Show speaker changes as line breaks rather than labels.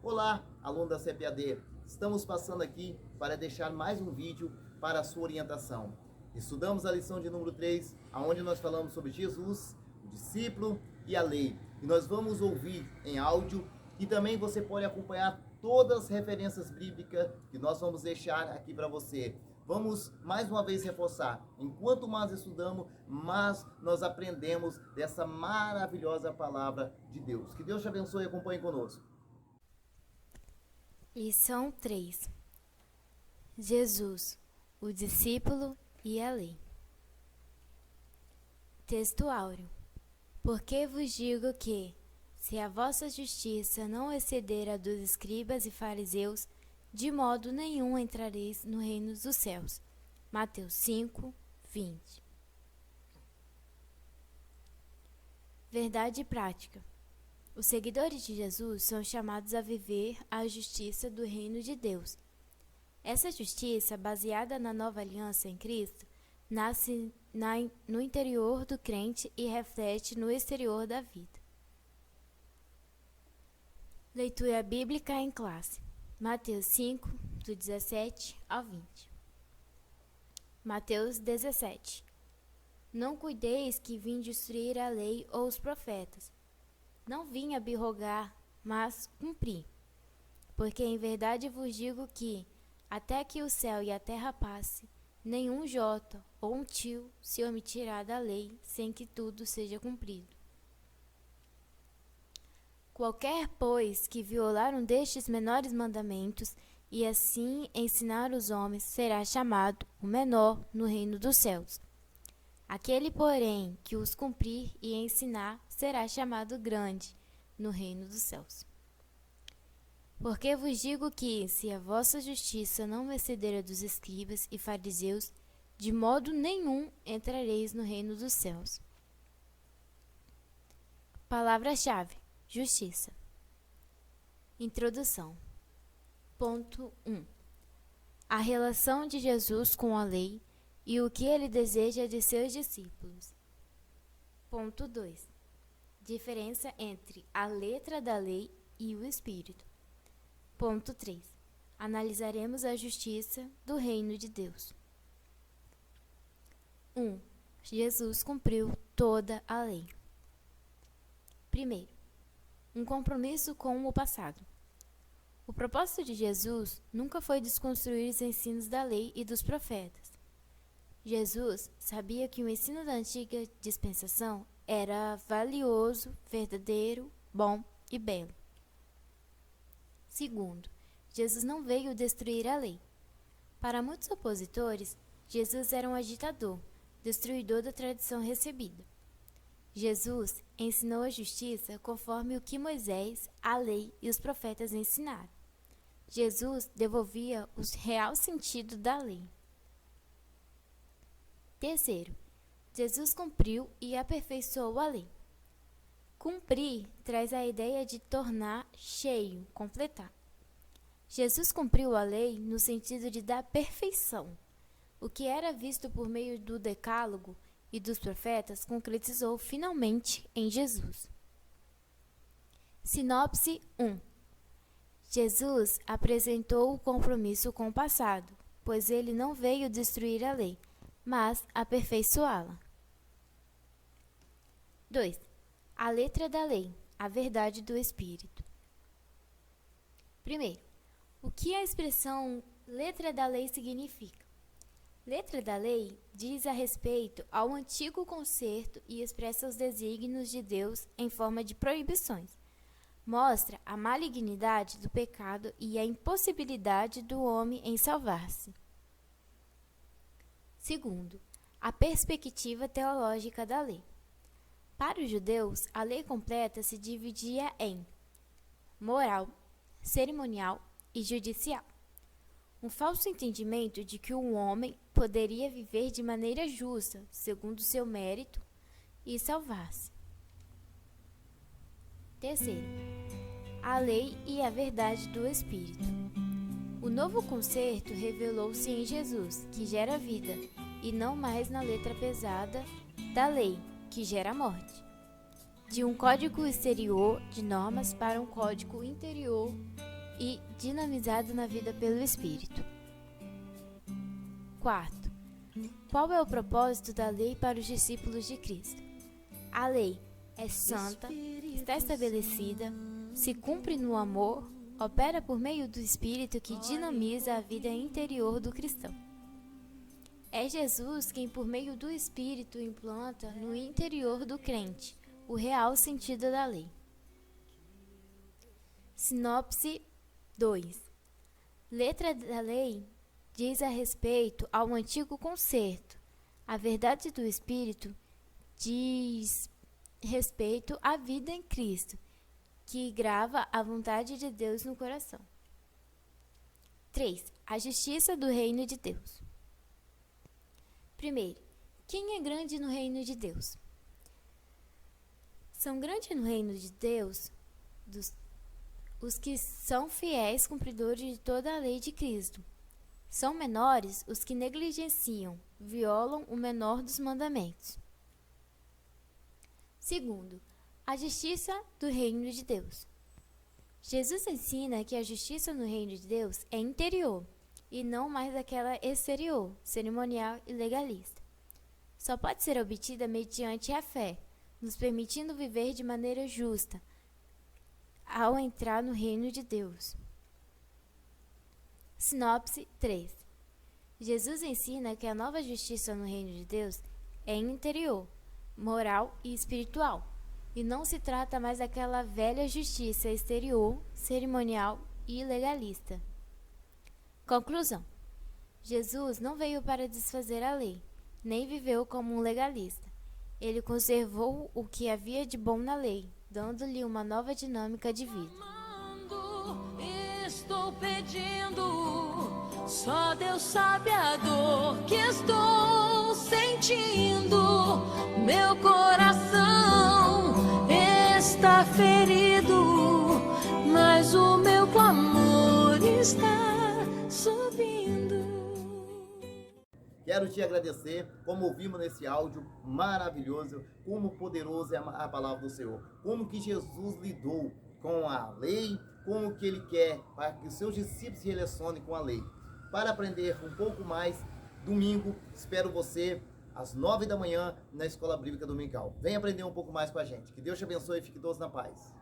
Olá, aluno da CPAD. Estamos passando aqui para deixar mais um vídeo para a sua orientação. Estudamos a lição de número 3, onde nós falamos sobre Jesus, o discípulo e a lei. E nós vamos ouvir em áudio e também você pode acompanhar todas as referências bíblicas que nós vamos deixar aqui para você. Vamos mais uma vez reforçar, enquanto mais estudamos, mais nós aprendemos dessa maravilhosa palavra de Deus. Que Deus te abençoe e acompanhe conosco.
Lição 3. Jesus, o discípulo e a lei. Texto áureo. Porque vos digo que, se a vossa justiça não exceder a dos escribas e fariseus, de modo nenhum entrareis no reino dos céus. Mateus 5, 20. Verdade prática. Os seguidores de Jesus são chamados a viver a justiça do reino de Deus. Essa justiça, baseada na nova aliança em Cristo, nasce no interior do crente e reflete no exterior da vida. Leitura bíblica em classe. Mateus 5, do 17 ao 20. Mateus 17. Não cuideis que vim destruir a lei ou os profetas. Não vim abrogar, mas cumprir. Porque em verdade vos digo que, até que o céu e a terra passe, nenhum jota ou um tio se omitirá da lei, sem que tudo seja cumprido. Qualquer, pois, que violar um destes menores mandamentos, e assim ensinar os homens, será chamado o menor no reino dos céus. Aquele, porém, que os cumprir e ensinar, será chamado grande no reino dos céus. Porque vos digo que, se a vossa justiça não exceder a dos escribas e fariseus, de modo nenhum entrareis no reino dos céus. Palavra-chave: justiça. Introdução. Ponto 1. A relação de Jesus com a lei e o que ele deseja de seus discípulos. Ponto 2. Diferença entre a letra da lei e o espírito. Ponto 3. Analisaremos a justiça do reino de Deus. 1. Jesus cumpriu toda a lei. Primeiro, um compromisso com o passado. O propósito de Jesus nunca foi desconstruir os ensinos da lei e dos profetas. Jesus sabia que o ensino da antiga dispensação era valioso, verdadeiro, bom e belo. Segundo, Jesus não veio destruir a lei. Para muitos opositores, Jesus era um agitador, destruidor da tradição recebida. Jesus ensinou a justiça conforme o que Moisés, a lei e os profetas ensinaram. Jesus devolvia o real sentido da lei. Terceiro, Jesus cumpriu e aperfeiçoou a lei. Cumprir traz a ideia de tornar cheio, completar. Jesus cumpriu a lei no sentido de dar perfeição. O que era visto por meio do Decálogo e dos profetas concretizou finalmente em Jesus. Sinopse 1. Jesus apresentou o compromisso com o passado, pois ele não veio destruir a lei, mas aperfeiçoá-la. 2. A letra da lei, a verdade do Espírito. Primeiro, o que a expressão letra da lei significa? Letra da lei diz a respeito ao antigo concerto e expressa os desígnios de Deus em forma de proibições. Mostra a malignidade do pecado e a impossibilidade do homem em salvar-se. Segundo, a perspectiva teológica da lei. Para os judeus, a lei completa se dividia em moral, cerimonial e judicial. Um falso entendimento de que um homem poderia viver de maneira justa, segundo seu mérito, e salvar-se. Terceiro, a lei e a verdade do Espírito. O novo concerto revelou-se em Jesus, que gera vida, e não mais na letra pesada da lei, que gera morte. De um código exterior de normas para um código interior e dinamizado na vida pelo Espírito. Quarto, qual é o propósito da lei para os discípulos de Cristo? A lei é santa, está estabelecida, se cumpre no amor, opera por meio do Espírito que dinamiza a vida interior do cristão. É Jesus quem, por meio do Espírito, implanta no interior do crente o real sentido da lei. Sinopse 2. Letra da lei diz a respeito ao antigo concerto. A verdade do Espírito diz respeito à vida em Cristo, que grava a vontade de Deus no coração. 3. A justiça do reino de Deus. Primeiro, quem é grande no reino de Deus? São grandes no reino de Deus os que são fiéis cumpridores de toda a lei de Cristo. São menores os que negligenciam, violam o menor dos mandamentos. Segundo, a justiça do reino de Deus. Jesus ensina que a justiça no reino de Deus é interior, e não mais aquela exterior, cerimonial e legalista. Só pode ser obtida mediante a fé, nos permitindo viver de maneira justa, ao entrar no reino de Deus. Sinopse 3. Jesus ensina que a nova justiça no reino de Deus é interior, moral e espiritual, e não se trata mais daquela velha justiça exterior, cerimonial e legalista. Conclusão. Jesus não veio para desfazer a lei, nem viveu como um legalista. Ele conservou o que havia de bom na lei, dando-lhe uma nova dinâmica de vida.
Estou pedindo, só Deus sabe a dor que estou sentindo. Meu coração está ferido, mas o meu clamor está subindo.
Quero te agradecer, como ouvimos nesse áudio maravilhoso, como poderoso é a palavra do Senhor. Como que Jesus lidou com a lei, como que Ele quer para que os seus discípulos se relacionem com a lei. Para aprender um pouco mais, domingo, espero você às 9 da manhã na Escola Bíblica Dominical. Venha aprender um pouco mais com a gente. Que Deus te abençoe e fique todos na paz.